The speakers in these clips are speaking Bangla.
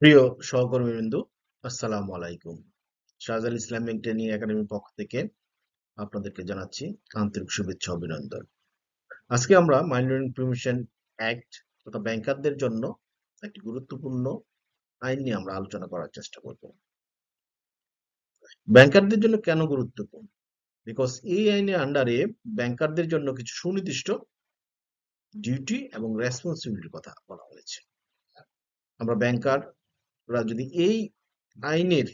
প্রিয় সহকর্মীবৃন্দ, আসসালামু আলাইকুম। শাহজালাল ইসলামিক ট্রেনিং একাডেমির পক্ষ থেকে আপনাদেরকে জানাচ্ছি আন্তরিক শুভেচ্ছা ও অভিনন্দন। আজকে আমরা মানি লন্ডারিং প্রিভেনশন অ্যাক্ট তথা ব্যাংকারদের জন্য একটি গুরুত্বপূর্ণ আইন নিয়ে আমরা আলোচনা করার চেষ্টা করব। ব্যাংকারদের জন্য কেন গুরুত্বপূর্ণ? বিকজ এই আইনের আন্ডারে ব্যাংকারদের জন্য কিছু সুনির্দিষ্ট ডিউটি এবং রেসপন্সিবিলিটির কথা বলা হয়েছে। আমরা ব্যাংকাররা যদি এই আইনের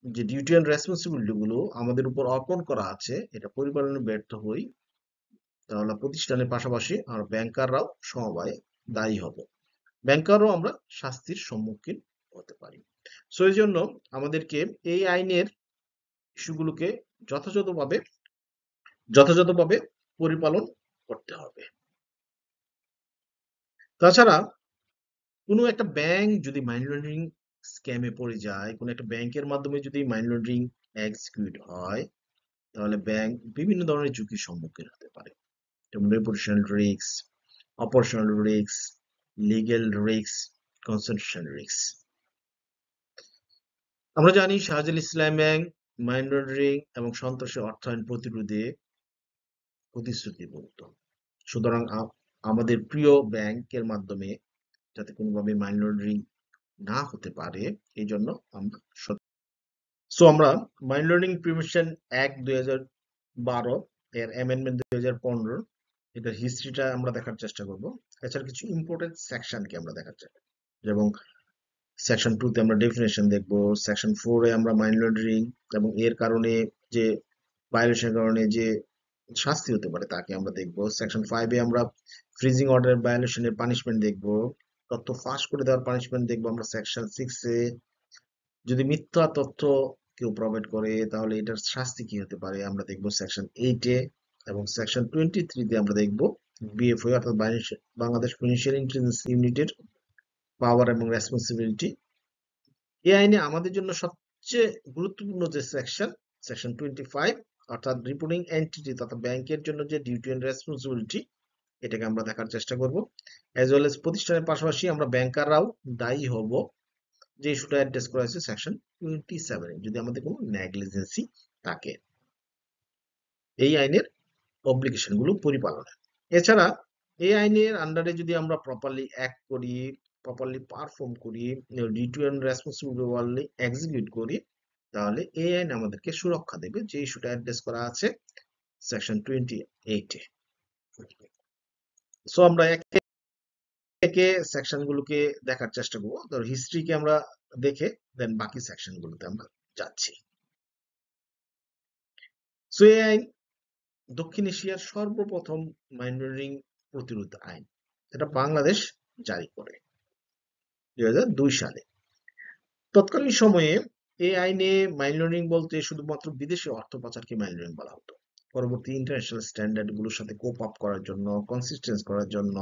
যে ডিউটি অ্যান্ড রেসপন্সিবিলিটি গুলো আমাদের উপর অর্পণ করা আছে এটা পরিপালনে ব্যর্থ হই, তাহলে প্রতিষ্ঠানের পাশাপাশি আমরা ব্যাংকাররাও সমবায়ে দায়ী হব। ব্যাংকারও আমরা শাস্তির সম্মুখীন হতে পারি। সো এই জন্য আমাদেরকে এই আইনের ইস্যুগুলোকে যথাযথভাবে যথাযথভাবে পরিপালন করতে হবে। তাছাড়া কোনো একটা ব্যাংক যদি মানি লন্ডারিং স্ক্যামে পড়ে যায়, কোনো একটা ব্যাংকের মাধ্যমে যদি মানি লন্ডারিং এক্সিকিউট হয়, তাহলে ব্যাংক বিভিন্ন ধরনের ঝুঁকির সম্মুখীন হতে পারে, যেমন reputation risk, operational risk, legal risk, concession risk. আমরা জানি শাহজালাল ইসলাম ব্যাংক মানি লন্ডারিং এবং সন্ত্রাসী অর্থায়ন প্রতিরোধে প্রতিশ্রুতিবদ্ধ। সুতরাং আমাদের প্রিয় ব্যাংকের মাধ্যমে যাতে কোনোভাবে মানি লন্ডারিং না হতে পারে, এই জন্য আমরা আমরা মানি লন্ডারিং প্রিভেনশন অ্যাক্ট 2012 এর অ্যামেন্ডমেন্ট 2015 এটার হিস্ট্রিটা আমরা দেখার চেষ্টা করব। এছাড়া কিছু ইম্পর্টেন্ট সেকশনকে আমরা দেখার চেষ্টা, এবং সেকশন 2 তে আমরা ডেফিনেশন দেখব, সেকশন 4 এ আমরা মানি লন্ডারিং এবং এর কারণে যে ভায়োলেশনের কারণে যে শাস্তি হতে পারে তাকে আমরা দেখব। সেকশন 5 এ আমরা ফ্রিজিং অর্ডার ভায়োলেশনের পানিশমেন্ট দেখব, তথ্য ফাঁস করে দেওয়ার পানিশমেন্ট দেখব আমরা। সেকশন 6 এ যদি মিথ্যা তথ্য কেউ প্রোভাইড করে তাহলে এটার শাস্তি কি হতে পারে আমরা দেখব সেকশন 8 এ। এবং সেকশন 23 তে আমরা দেখব বিএফও অর্থাৎ বাংলাদেশ ফিনান্সিয়াল ইন্টেলিজেন্স ইউনিটের পাওয়ার এবং রেসপন্সিবিলিটি। এই আইনে আমাদের জন্য সবচেয়ে গুরুত্বপূর্ণ যে সেকশন, সেকশন 25, অর্থাৎ রিপোর্টিং এন্টিটি তথা ব্যাংকের জন্য যে ডিউটি এন্ড রেসপন্সিবিলিটি, এটাকে আমরা দেখার চেষ্টা করব। অ্যাজ ওয়েল এজ প্রতিষ্ঠানের পাশাপাশি আমরা ব্যাংকাররাও দায়ী হব যে ইস্যুটা অ্যাড্রেস করা হয়েছে সেকশন 27 যদি আমাদের কোনো নেগলিজেন্সি থাকে এই আইনের অব্লিগেশন গুলো পরিপালনে। এছাড়া এই আইনের আন্ডারে যদি আমরা প্রপারলি অ্যাক্ট করি, প্রপারলি পারফর্ম করি, ডিউটি এন্ড রেসপন্সিবিলিটি এক্সিকিউট করি, তাহলে এই আইন আমাদেরকে সুরক্ষা দেবে যে ইস্যুটা অ্যাড্রেস করা আছে সেকশন 28 এ। সো আমরা একে একে সেকশন গুলোকে দেখার চেষ্টা করবো। ধর হিস্ট্রিকে আমরা দেখে দেন বাকি সেকশন গুলোতে আমরা যাচ্ছি। সো এই আইন দক্ষিণ এশিয়ার সর্বপ্রথম মানি লন্ডারিং প্রতিরোধ আইন, এটা বাংলাদেশ জারি করে 2002 সালে। তৎকালীন সময়ে এই আইনে মানি লন্ডারিং বলতে শুধুমাত্র বিদেশি অর্থ পাচারকে মানি লন্ডারিং বলা হতো। পরবর্তী ইন্টারন্যাশনাল স্ট্যান্ডার্ড গুলোর সাথে কোপ আপ করার জন্য, কনসিস্টেন্স করার জন্য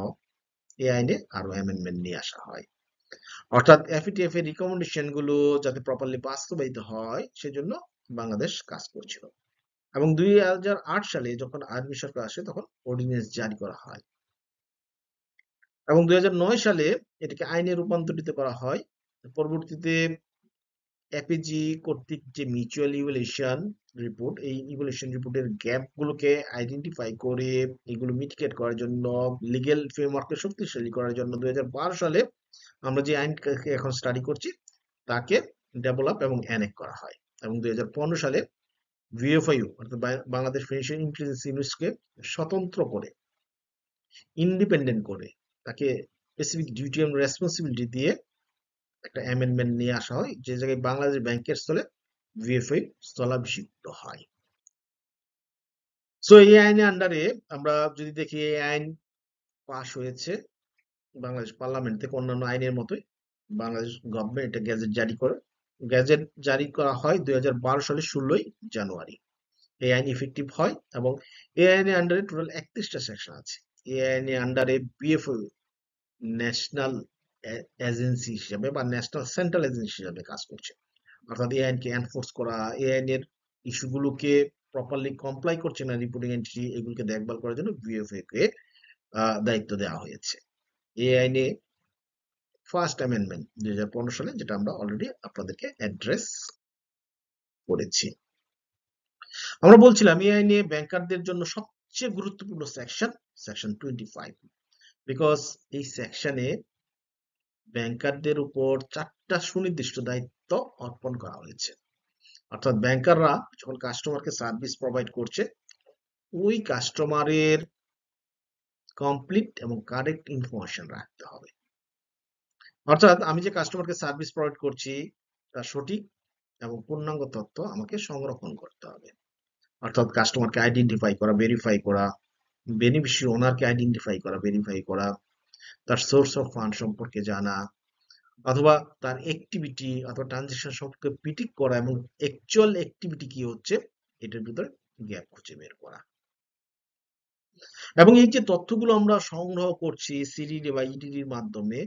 এই আইনে আরো অ্যামেন্ডমেন্ট নিয়ে আসা হয়। অর্থাৎ এফএটিএফ এর রিকমেন্ডেশন গুলো যাতে প্রপারলি বাস্তবায়িত হয় সেজন্য বাংলাদেশ কাজ করছিল। এবং 2008 সালে যখন আর্মি সরকার আসে তখন অর্ডিন্যান্স জারি করা হয় এবং 2009 সালে এটাকে আইনে রূপান্তরিত করা হয়। পরবর্তীতে এপিজি কর্তৃক যে মিউচুয়াল ইভ্যালুয়েশন রিপোর্ট, এই ইভ্যালুয়েশন রিপোর্টের গ্যাপ গুলোকে আইডেন্টিফাই করে এগুলো মিটিগেট করার জন্য, লিগ্যাল ফ্রেমওয়ার্ককে শক্তিশালী করার জন্য 2012 সালে আমরা যে আইনকে এখন স্টাডি করছি তাকে ডেভেলপ এবং অ্যানেক্ট করা হয়। এবং 2015 সালে ভিএফআইইউ অর্থাৎ বাংলাদেশ ফিনান্সিয়াল ইন্টেলিজেন্স ইউনিটকে স্বতন্ত্র করে, ইন্ডিপেন্ডেন্ট করে, তাকে স্পেসিফিক ডিউটি এবং রেসপন্সিবিলিটি দিয়ে একটা অ্যামেন্ডমেন্ট নিয়ে আসা হয়, যে জায়গায় বাংলাদেশ ব্যাংকের স্থলে ভিএফআই স্থলাভিষিক্ত হয়। সো এই আইনের আন্ডারে আমরা যদি দেখি এই আইন পাশ হয়েছে বাংলাদেশ পার্লামেন্ট থেকে অন্যান্য আইনের মতোই। বাংলাদেশ গভর্নমেন্ট এটা গ্যাজেট জারি করে, গ্যাজেট জারি করা হয় 2012 সালের 16 জানুয়ারি। এই আইন ইফেক্টিভ হয় এবং এই আইনের আন্ডারে টোটাল 31টা সেকশন আছে। এই আইনের আন্ডারে বিএফও ন্যাশনাল এজেন্সি হিসেবে বা ন্যাশনাল সেন্ট্রাল এজেন্সি হিসেবে কাজ করছে। অর্থাৎ এই আইনকে এনফোর্স করা, এই আইনের ইস্যুগুলোকে প্রপারলি কমপ্লাই করছে না রিপোর্টিং এন্টিটি, এগুলোকে দেখভাল করার জন্য বিএফএ কে দায়িত্ব দেওয়া হয়েছে। এই আইনে ফার্স্ট অ্যামেন্ডমেন্ট 2015 সালে, যেটা আমরা অলরেডি আপনাদেরকে অ্যাড্রেস করেছি। আমরা বলছিলাম এই আইনে ব্যাংকারদের জন্য সবচেয়ে গুরুত্বপূর্ণ সেকশন 25, বিকজ এই সেকশনে ব্যাংকারদের উপর 4টা সুনির্দিষ্ট দায়িত্ব অর্পণ করা হয়েছে। অর্থাৎ ব্যাংকাররা যখন কাস্টমারকে সার্ভিস প্রোভাইড করছে, ওই কাস্টমারের কমপ্লিট এবং কারেক্ট ইনফরমেশন রাখতে হবে। অর্থাৎ আমি যে কাস্টমারকে সার্ভিস প্রোভাইড করছি তার সঠিক এবং পূর্ণাঙ্গ তথ্য আমাকে সংরক্ষণ করতে হবে। অর্থাৎ কাস্টমারকে আইডেন্টিফাই করা, ভেরিফাই করা, বেনিফিশিয়ারি ওনারকে আইডেন্টিফাই করা, ভেরিফাই করা, তার সোর্স অফ ফান্ড সম্পর্কে জানা, অথবা তার অ্যাক্টিভিটি অথবা ট্রানজেকশন সম্পর্কে প্রিডিক্ট করা এবং অ্যাকচুয়াল অ্যাক্টিভিটি কি হচ্ছে এটার ভিতরে গ্যাপ খুঁজে বের করা। এবং এই যে তথ্যগুলো আমরা সংগ্রহ করছি সিডিডি বা ইডিডির মাধ্যমে,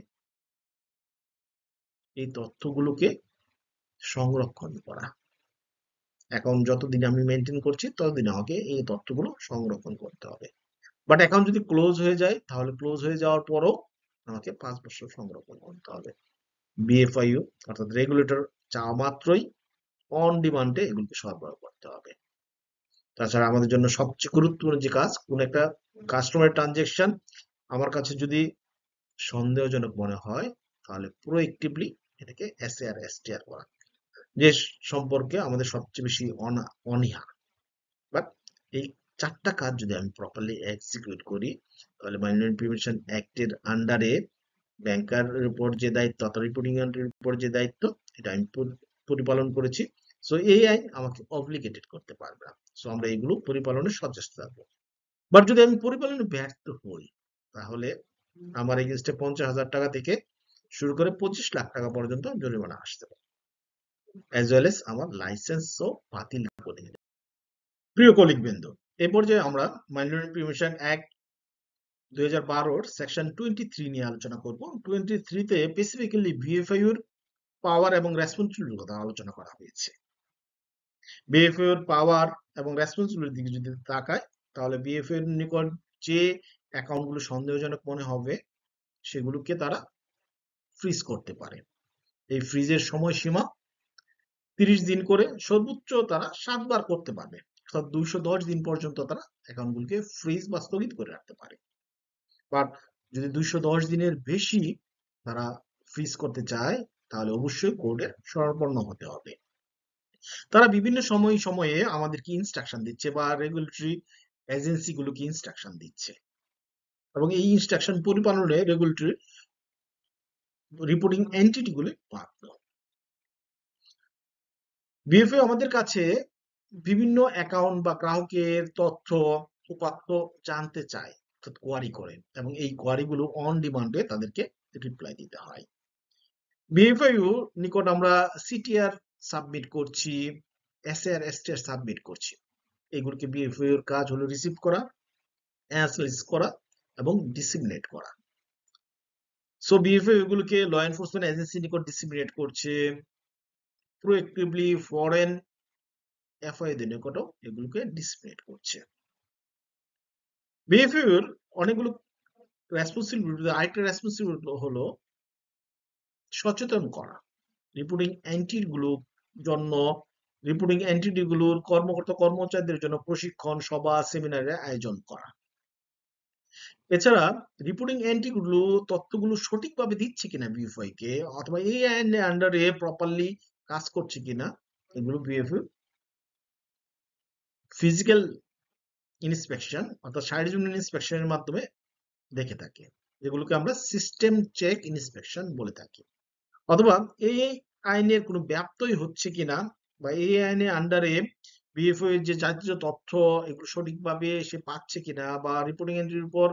এই তথ্যগুলোকে সংরক্ষণ করা। অ্যাকাউন্ট যতদিন আমি মেনটেন করছি ততদিন আমাকে এই তথ্যগুলো সংরক্ষণ করতে হবে। বাট অ্যাকাউন্ট যদি ক্লোজ হয়ে যায়, তাহলে ক্লোজ হয়ে যাওয়ার পরও আমাকে 5 বছর সংরক্ষণ করতে হবে। বিএফআইইউ অর্থাৎ রেগুলেটর চাওয়া মাত্রই অন ডিমান্ডে এগুলোকে সরবরাহ করতে হবে। তাছাড়া আমাদের জন্য সবচেয়ে গুরুত্বপূর্ণ যে কাজ, কোন একটা কাস্টমার ট্রানজেকশন আমার কাছে যদি সন্দেহজনক মনে হয়, তাহলে প্রোঅ্যাক্টিভলি এটাকে এসএআর এসটিআর করা, যে সম্পর্কে আমাদের সবচেয়ে বেশি অনীহা। বাট এই 4টা কাজ যদি আমি প্রপারলি এক্সিকিউট করি, তাহলে মানি লন্ডারিং প্রিভেনশন অ্যাক্টের আন্ডারে ব্যাংকারের উপর যে দায়িত্ব অথবা রিপোর্টিং এর উপর যে দায়িত্ব, এটা আমি পরিপালন করেছি। সো এই আইন আমাকে অব্লিগেটেড করতে পারবে না। সো আমরা এগুলো পরিপালনে সচেষ্ট থাকবো। বাট যদি আমি পরিপালনে ব্যর্থ হই, তাহলে আমার এগেইনস্টে 50,000 টাকা থেকে শুরু করে 25 লাখ টাকা পর্যন্ত জরিমানা আসতে পারে, অ্যাজ ওয়েল এস আমার লাইসেন্সও বাতিল করে দিতে। প্রিয় কলিগ বৃন্দ, এ পর্যায়ে আমরা money laundering prevention act 2012 section 23 নিয়ে আলোচনা করব। 23 তে স্পেসিফিক্যালি বিএফআইইউ এর পাওয়ার এবং রেসপন্সিবিলিটির কথা আলোচনা করা হয়েছে। বিএফআইইউ এর পাওয়ার এবং রেসপন্সিবিলিটির দিকে যদি তাকায়, তাহলে বিএফআইইউ এর নিকট যে অ্যাকাউন্টগুলো সন্দেহজনক মনে হবে সেগুলোকে তারা ফ্রিজ করতে পারে। এই ফ্রিজের সময়সীমা 30 দিন করে, সর্বোচ্চ তারা 7 বার করতে পারবে। অর্থাৎ 210 দিন পর্যন্ত তারা অ্যাকাউন্টগুলোকে ফ্রিজ বা স্থগিত করে রাখতে পারে। বাট যদি 210 দিনের বেশি তারা ফ্রিজ করতে চায়, তাহলে অবশ্যই কোর্টের শরণাপন্ন হতে হবে। তারা বিভিন্ন সময়ে আমাদেরকে ইনস্ট্রাকশন দিচ্ছে বা রেগুলেটরি এজেন্সিগুলোকে ইনস্ট্রাকশন দিচ্ছে, এবং এই ইনস্ট্রাকশন পরিপালনে রেগুলেটরি রিপোর্টিং এন্টিটিগুলি বাধ্য। বিএফএ আমাদের কাছে বিভিন্ন অ্যাকাউন্ট বা গ্রাহকের তথ্য উপাত্ত জানতে চায়, অর্থাৎ কোয়ারি করে, এবং এই কোয়ারিগুলো অন ডিমান্ডে তাদেরকে রিপ্লাই দিতে হয়। বিএফআইইউ নিকট আমরা সিটিআর সাবমিট করছি, এসএআর এসটিআর সাবমিট করছি। এগুলোকে বিএফআইইউ এর কাজ হলো রিসিভ করা, অ্যানালাইসিস করা এবং ডিসিমিনেট করা। সো বিএফআইইউ এগুলোকে ল এনফোর্সমেন্ট এজেন্সি নিকট ডিসিমিনেট করছে, প্রোঅ্যাক্টিভলি ফরেন এফআইইউ নিকটও এগুলোকে ডিসিমিনেট করছে। বিএফআইইউ এর অনেকগুলো রেসপন্সিবিলিটি, আরেকটা রেসপন্সিবিলিটি হলো সচেতন করা, রিপোর্টিং এন্টিটিগুলোর জন্য, রিপোর্টিং এন্টিটিগুলোর কর্মকর্তা কর্মচারীদের জন্য প্রশিক্ষণ সভা, সেমিনারের আয়োজন করা। এছাড়া রিপোর্টিং এন্টিটিগুলো তথ্যগুলো সঠিকভাবে দিচ্ছে কিনা বিএফআই কে, অথবা এই আইনের আন্ডারে প্রপারলি কাজ করছে কিনা, এগুলো বিএফআই ফিজিক্যাল ইন্সপেকশন অর্থাৎ শারীরিক ইন্সপেকশনের মাধ্যমে দেখে থাকে, যেগুলোকে আমরা সিস্টেম চেক ইন্সপেকশন বলে থাকি। অথবা এই আইনের কোনো ব্যাপ্তই হচ্ছে কিনা, বা এই আইনের আন্ডারে বিএফও এর যে জাতীয় তথ্য এগুলো সঠিকভাবে সে পাচ্ছে কিনা, বা রিপোর্টিং এন্ট্রির উপর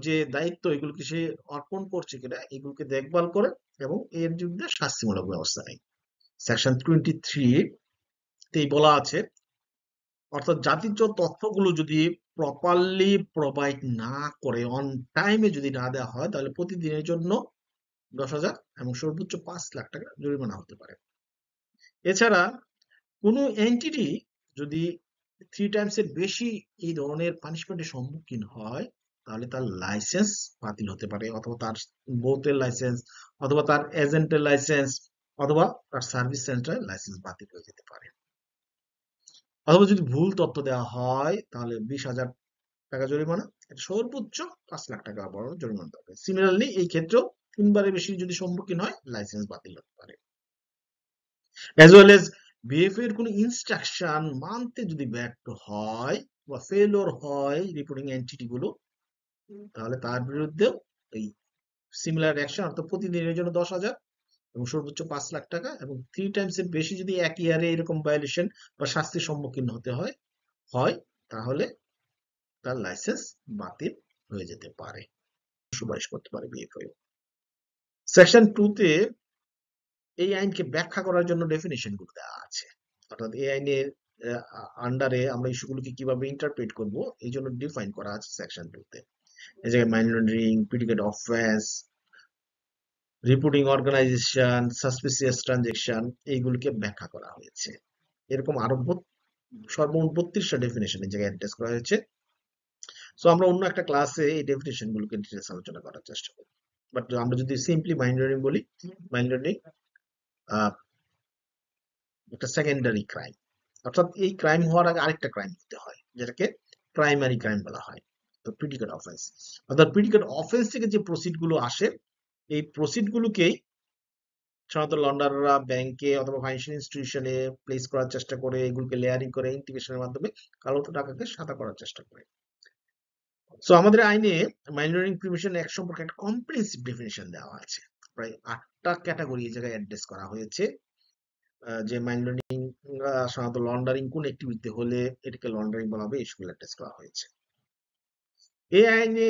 যে দায়িত্ব এগুলোকে সে অর্পণ করছে কিনা, এগুলোকে দেখভাল করে এবং এর বিরুদ্ধে শাস্তিমূলক ব্যবস্থা নেয়। সেকশন 23 তেই বলা আছে, অর্থাৎ জাতীয় তথ্যগুলো যদি প্রপারলি প্রোভাইড না করে, অন টাইমে যদি না দেওয়া হয়, তাহলে প্রতিদিনের জন্য 10,000 এবং সর্বোচ্চ 5 লাখ টাকা জরিমানা হতে পারে। এছাড়া কোনো এন্টিটি যদি 3 টাইমস এর বেশি এই ধরনের পানিশমেন্টের সম্মুখীন হয়, তাহলে তার লাইসেন্স বাতিল হতে পারে, অথবা তার বোটের লাইসেন্স, অথবা তার এজেন্টের লাইসেন্স, অথবা তার সার্ভিস সেন্টারের লাইসেন্স বাতিল হয়ে যেতে পারে। অথবা যদি ভুল তথ্য দেওয়া হয় তাহলে 20,000 টাকা জরিমানা, সর্বোচ্চ 5 লাখ টাকা বড় জরিমানা হবে। সিমিলারলি এই ক্ষেত্রেও 3বারের বেশি যদি সম্মুখীন হয় লাইসেন্স বাতিল হতে পারে। অ্যাজ ওয়েল এজ বিএফএ এর কোনো ইনস্ট্রাকশন মানতে যদি ব্যর্থ হয় বা ফেলোর হয় রিপোর্টিং এন্টিটি গুলো, তাহলে তার বিরুদ্ধেও এই সিমিলার অ্যাকশন, অর্থাৎ প্রতিদিনের জন্য 10,000 এবং সর্বোচ্চ 5 লাখ টাকা, এবং 3 টাইমস এর বেশি যদি এক ইয়ারে এরকম ভায়োলেশন বা শাস্তির সম্মুখীন হতে হয় তাহলে তার লাইসেন্স বাতিল হয়ে যেতে পারে, সুপারিশ করতে পারে বিএফআই। সেকশন 2 তে এই আইনকে ব্যাখ্যা করার জন্য ডেফিনিশন গুলো দেওয়া আছে, অর্থাৎ এই আইনের আন্ডারে আমরা ইস্যুগুলোকে কিভাবে ইন্টারপ্রেট করব এই জন্য ডিফাইন করা আছে সেকশন 2 তে। এই জায়গায় money laundering, predicate offence, reporting organisation, suspicious transaction, এইগুলিকে ব্যাখ্যা করা হয়েছে। এরকম আরো সর্বমোট 32টা ডেফিনেশন এই জায়গায় অ্যাড্রেস করা হয়েছে। সো আমরা অন্য একটা ক্লাসে এই ডেফিনেশন গুলোকে ডিটেইলস আলোচনা করার চেষ্টা করব। বাট আমরা যদি সিম্পলি মানি লন্ডারিং বলি, মানি লন্ডারিং একটা সেকেন্ডারি ক্রাইম, অর্থাৎ এই ক্রাইম হওয়ার আগে আরেকটা ক্রাইম হতে হয়, যেটাকে প্রাইমারি ক্রাইম বলা হয়। তো প্রিডিকেট অফেন্স, অর্থাৎ প্রিডিকেট অফেন্স থেকে যে প্রসিড গুলো আসে, এই প্রসিড গুলোকেই সাধারণত লন্ডাররা ব্যাংকে অথবা ফাইন্যান্সিয়াল ইনস্টিটিউশনে প্লেস করার চেষ্টা করে, এগুলোকে লেয়ারিং করে ইন্টিগ্রেশনের মাধ্যমে কালো টাকাকে সাদা করার চেষ্টা করে। সো আমাদের আইনে মানি লন্ডারিং প্রিভেনশন অ্যাক্ট সম্পর্কে একটা কম্প্রিহেন্সিভ ডেফিনিশন দেওয়া আছে, প্রায় 8টা ক্যাটাগরি এই জায়গায় অ্যাড্রেস করা হয়েছে। যে মানি লন্ডারিং সাধারণত লন্ডারিং কোন অ্যাক্টিভিটি হলে এটাকে লন্ডারিং বলা হবে, এসব অ্যাড্রেস করা হয়েছে। এই আইনে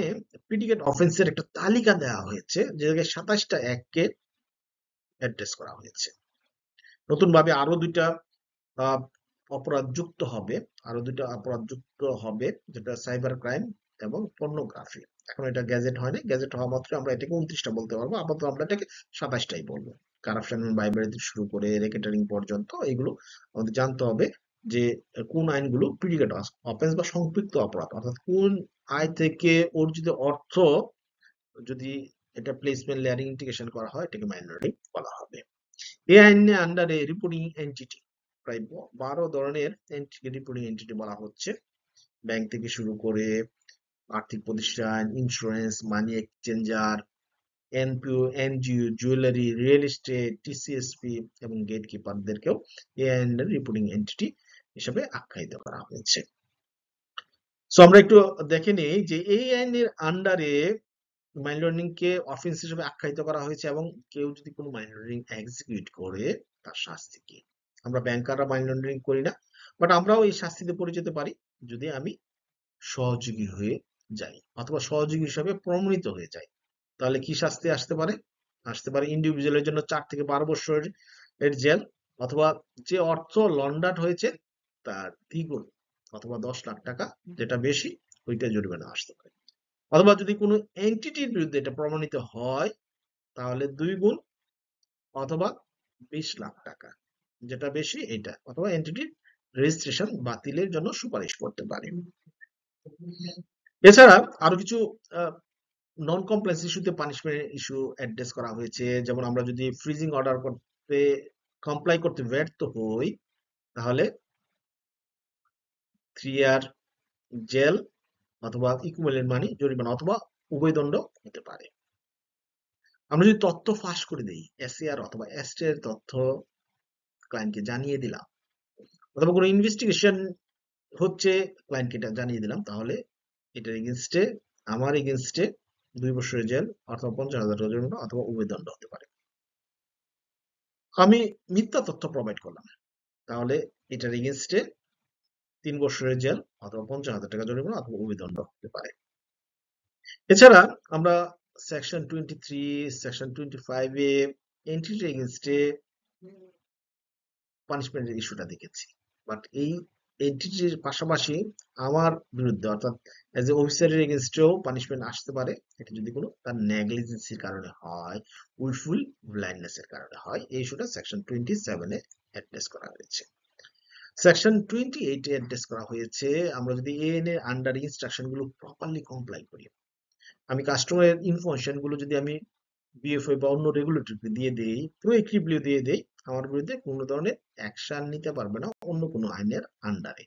প্রিডিকেট অফেন্সের একটা তালিকা দেওয়া হয়েছে, যে জায়গায় 27টা অ্যাক্টকে অ্যাড্রেস করা হয়েছে। নতুন ভাবে আরো দুইটা অপরাধ যুক্ত হবে, যেটা সাইবার ক্রাইম এবং পর্নোগ্রাফি। এখন এটা গ্যাজেট হয়নি, গ্যাজেট হওয়া মাত্র আমরা এটাকে 29টা বলতে পারবো, আপাতত আমরা এটাকে 27টাই বলবো। কারাপশন এবং বাইবারি থেকে শুরু করে রেকেটারিং পর্যন্ত এগুলো আমাদের জানতে হবে যে কোন আইনগুলো প্রিডিকেট অফেন্স বা সম্পৃক্ত অপরাধ, অর্থাৎ কোন আয় থেকে অর্জিত অর্থ যদি এটা প্লেসমেন্ট লেয়ারিং ইন্টিগ্রেশন করা হয় এটাকে মানি লন্ডারিং বলা হবে। এই আইনের আন্ডারে রিপোর্টিং এন্টিটি, প্রায় 12 ধরনের রিপোর্টিং এন্টিটি বলা হচ্ছে। ব্যাংক থেকে শুরু করে আর্থিক প্রতিষ্ঠান, insurance, money exchanger, NPO, NGO, jewellery, real estate, TCSP এবং গেট কিপারদেরকেও এই আইনের রিপোর্টিং এন্টিটি হিসেবে আখ্যায়িত করা হয়েছে। সো আমরা একটু দেখে নিই যে এই আইনের আন্ডারে মানি লন্ডারিং কে অফেন্স হিসেবে আখ্যায়িত করা হয়েছে, এবং কেউ যদি কোনো মানি লন্ডারিং এক্সিকিউট করে তার শাস্তি কি। আমরা ব্যাংকাররা মানি লন্ডারিং করি না, বাট আমরাও এই শাস্তিতে পড়ে যেতে পারি যদি আমি সহযোগী হয়ে যাই অথবা সহযোগী হিসাবে প্রমাণিত হয়ে যাই। তাহলে কি শাস্তি আসতে পারে ইন্ডিভিজুয়ালের জন্য 4 থেকে 12 বছর এর জেল, অথবা যে অর্থ লন্ডার্ড হয়েছে তার দ্বিগুণ অথবা 10 লাখ টাকা, যেটা বেশি ওইটা জরিমানা আসতে পারে। অথবা যদি কোনো এন্টিটির বিরুদ্ধে এটা প্রমাণিত হয় তাহলে 2 গুণ অথবা 20 লাখ টাকা, যেটা বেশি এটা, অথবা এন্টিটির রেজিস্ট্রেশন বাতিলের জন্য সুপারিশ করতে পারে। এছাড়া আরো কিছু নন কমপ্লেক্স ইস্যুতে পানিশমেন্ট ইস্যু অ্যাড্রেস করা হয়েছে, যেমন আমরা যদি ফ্রিজিং অর্ডার করতে কমপ্লাই করতে ব্যর্থ হই তাহলে 3 ইয়ার জেল অথবা ইকুইভ্যালেন্ট মানি জরিমানা অথবা উভয়দণ্ড হতে পারে। আমরা যদি তথ্য ফাঁস করে দিই, এসএআর অথবা এস্টের তথ্য ক্লায়েন্টকে জানিয়ে দিলাম, অথবা কোনো ইনভেস্টিগেশন হচ্ছে ক্লায়েন্টকে এটা জানিয়ে দিলাম, তাহলে এটার এগেনস্টে আমার এগেনস্টে 2 বছরের জেল অথবা 50,000 টাকা জরিমানা অথবা উভয়দণ্ড হতে পারে। আমি মিথ্যা তথ্য প্রোভাইড করলাম, তাহলে এটার এগেনস্টে 3 বছরের জেল অথবা 50,000 টাকা জরিমানা অথবা উভয়দণ্ড হতে পারে। এছাড়া আমরা সেকশন 23, সেকশন 25 এ এন্টিটি এগেনস্টে পানিশমেন্টের ইস্যুটা দেখেছি, বাট এই এন্টিটির পাশাপাশি আমার বিরুদ্ধে অর্থাৎ এজ এ অফিসারের এগেনস্টেও পানিশমেন্ট আসতে পারে, এটা যদি কোনো তার নেগলিজেন্সির কারণে হয়, উইলফুল ব্লাইন্ডনেস এর কারণে হয়। এই ইস্যুটা সেকশন 27 এ অ্যাড্রেস করা হয়েছে। সেকশন 28 এ অ্যাড্রেস করা হয়েছে আমরা যদি এএন এর আন্ডার ইনস্ট্রাকশন গুলো প্রপারলি কমপ্লাই করি, আমি কাস্টমারের ইনফরমেশন গুলো যদি আমি বিএফআই বা অন্য রেগুলেটরকে দিয়ে দেই, প্রোএক্টিভলি দিয়ে দেই, আমার বিরুদ্ধে কোনো ধরনের অ্যাকশন নিতে পারবে না অন্য কোনো আইনের আন্ডারে।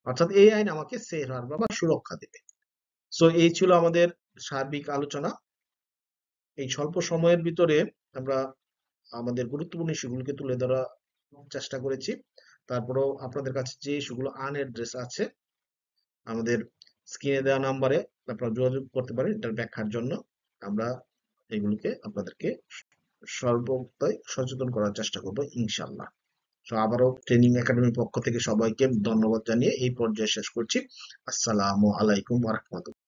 অর্থাৎ এই আইন আমাকে সেফ হারবার বা সুরক্ষা দেবে। সো এই ছিল আমাদের সার্বিক আলোচনা। এই স্বল্প সময়ের ভিতরে আমরা আমাদের গুরুত্বপূর্ণ ইস্যুগুলোকে তুলে ধরার চেষ্টা করেছি। তারপরেও আপনাদের কাছে যে ইস্যুগুলো আনএড্রেস আছে, আমাদের স্ক্রিনে দেওয়া নাম্বারে আপনারা যোগাযোগ করতে পারেন এটার ব্যাখ্যার জন্য। আমরা এগুলোকে আপনাদেরকে সর্বদাই সচেতন করার চেষ্টা করবো ইনশাল্লাহ। তো আবারও ট্রেনিং একাডেমির পক্ষ থেকে সবাইকে ধন্যবাদ জানিয়ে এই পর্যায়ে শেষ করছি। আসসালামু আলাইকুম ওয়া রাহমাতুল্লাহ।